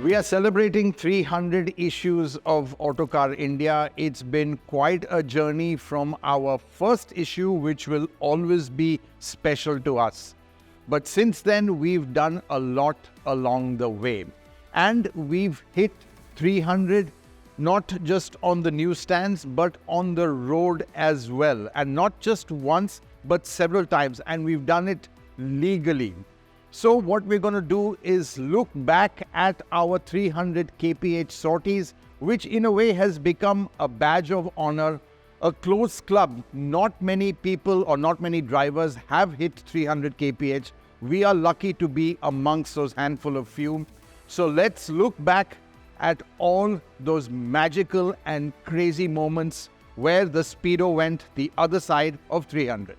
We are celebrating 300 issues of Autocar India. It's been quite a journey from our first issue, which will always be special to us. But since then, we've done a lot along the way. And we've hit 300, not just on the newsstands, but on the road as well. And not just once, but several times. And we've done it legally. So what we're going to do is look back at our 300 kph sorties, which in a way has become a badge of honor, a close club. Not many people or not many drivers have hit 300 kph. We are lucky to be amongst those handful of few. So let's look back at all those magical and crazy moments where the speedo went the other side of 300.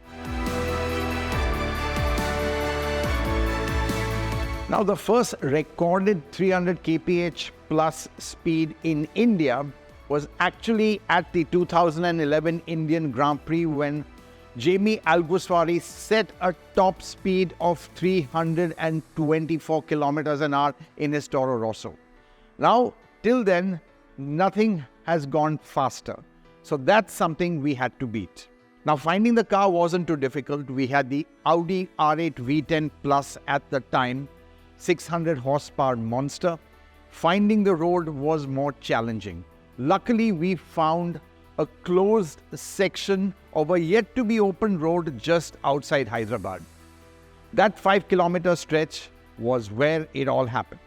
Now, the first recorded 300 kph plus speed in India was actually at the 2011 Indian Grand Prix when Jamie Alguersuari set a top speed of 324 kilometers an hour in his Toro Rosso. Now, till then, nothing has gone faster. So that's something we had to beat. Now, finding the car wasn't too difficult. We had the Audi R8 V10 Plus at the time, 600 horsepower monster. Finding the road was more challenging. Luckily, we found a closed section of a yet to be opened road just outside Hyderabad. That 5-kilometer stretch was where it all happened.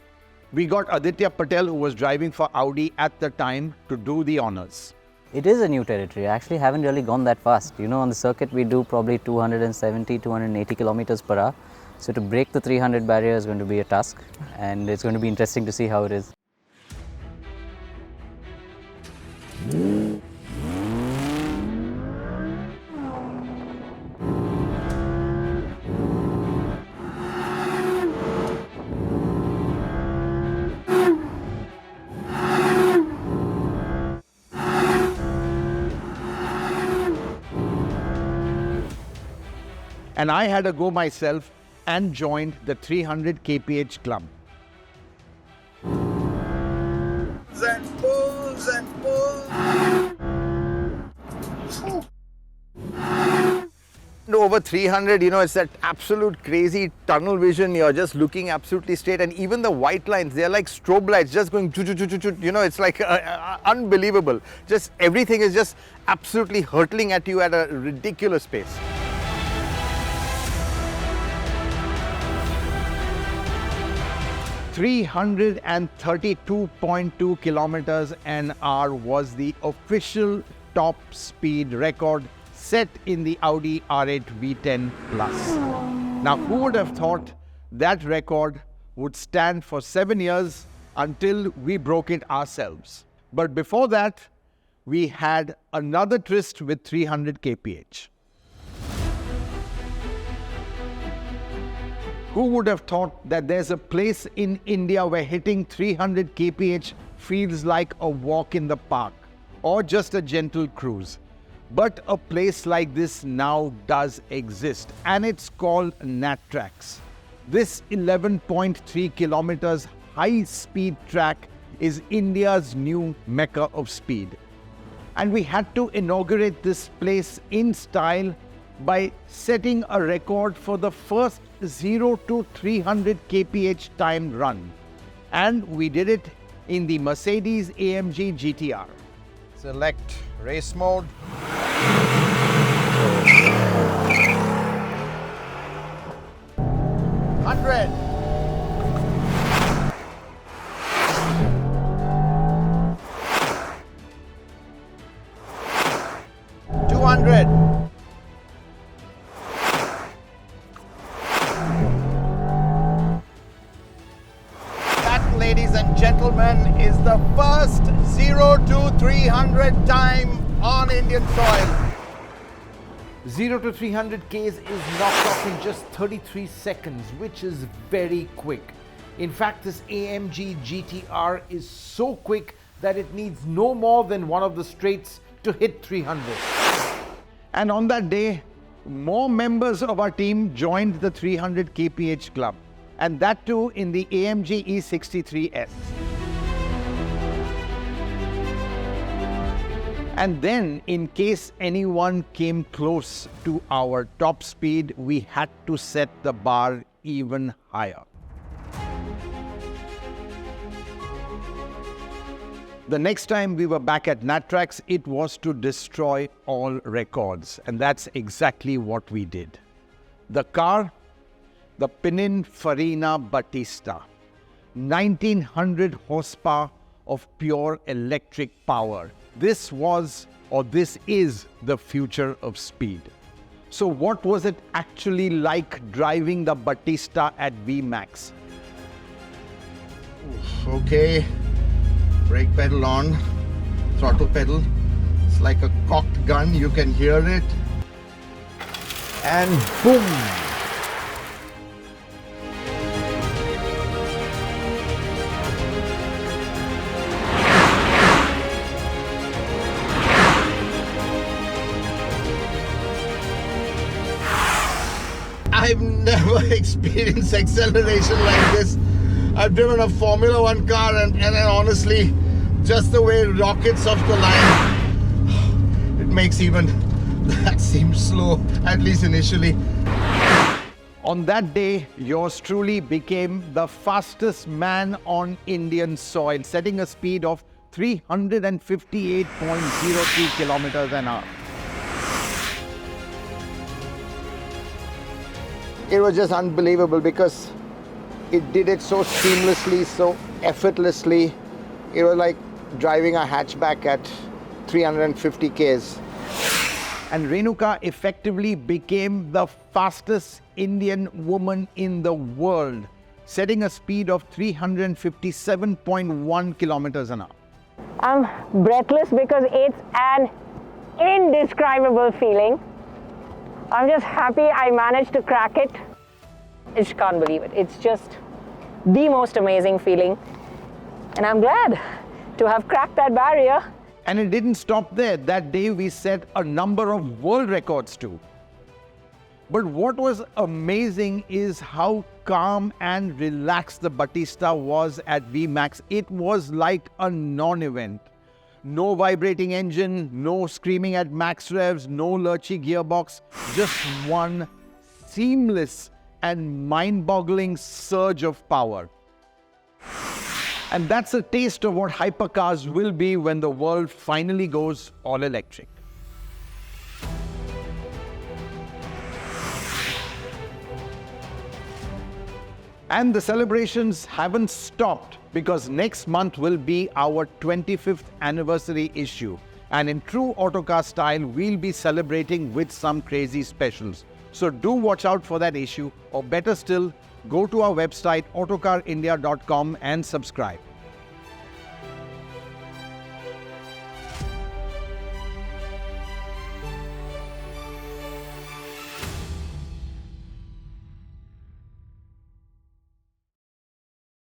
We got Aditya Patel, who was driving for Audi at the time, to do the honors. It is a new territory. I actually haven't really gone that fast. You know, on the circuit we do probably 270, 280 kilometers per hour. So to break the 300 barrier is going to be a task, and it's going to be interesting to see how it is. And I had a go myself and joined the 300 kph club. And pulls and pulls. Over 300, it's that absolute crazy tunnel vision. You're just looking absolutely straight, and even the white lines, they're like strobe lights, just going choo choo choo choo choo. It's like unbelievable. Just everything is just absolutely hurtling at you at a ridiculous pace. 332.2 kilometers an hour was the official top speed record set in the Audi R8 V10 Plus. Now, who would have thought that record would stand for 7 years until we broke it ourselves? But before that, we had another tryst with 300 kph. Who would have thought that there's a place in India where hitting 300 kph feels like a walk in the park or just a gentle cruise? But a place like this now does exist, and it's called Natrax. This 11.3 kilometers high-speed track is India's new mecca of speed. And we had to inaugurate this place in style by setting a record for the first 0 to 300 kph timed run. And we did it in the Mercedes AMG GTR. Select race mode. $100. $200. Ladies and gentlemen, is the first 0 to 300 time on Indian soil. 0 to 300 Ks is knocked off in just 33 seconds, which is very quick. In fact, this AMG GTR is so quick that it needs no more than one of the straights to hit 300. And on that day, more members of our team joined the 300 kph club, and that too in the AMG E63S. And then, in case anyone came close to our top speed, we had to set the bar even higher. The next time we were back at Natrax, it was to destroy all records. And that's exactly what we did. The car, the Pininfarina Battista, 1900 horsepower of pure electric power. This was, or this is, the future of speed. So what was it actually like driving the Battista at VMAX? Okay, brake pedal on, throttle pedal. It's like a cocked gun, you can hear it. And boom! I've never experienced acceleration like this. I've driven a Formula One car and honestly, just the way it rockets off the line, it makes even that seem slow, at least initially. On that day, yours truly became the fastest man on Indian soil, setting a speed of 358.03 kilometers an hour. It was just unbelievable because it did it so seamlessly, so effortlessly. It was like driving a hatchback at 350 Ks. And Renuka effectively became the fastest Indian woman in the world, setting a speed of 357.1 kilometers an hour. I'm breathless because it's an indescribable feeling. I'm just happy I managed to crack it. I just can't believe it. It's just the most amazing feeling. And I'm glad to have cracked that barrier. And it didn't stop there. That day we set a number of world records too. But what was amazing is how calm and relaxed the Battista was at VMAX. It was like a non-event. No vibrating engine, no screaming at max revs, no lurchy gearbox, just one seamless and mind-boggling surge of power. And that's a taste of what hypercars will be when the world finally goes all electric. And the celebrations haven't stopped because next month will be our 25th anniversary issue. And in true Autocar style, we'll be celebrating with some crazy specials. So do watch out for that issue, or better still, go to our website autocarindia.com and subscribe.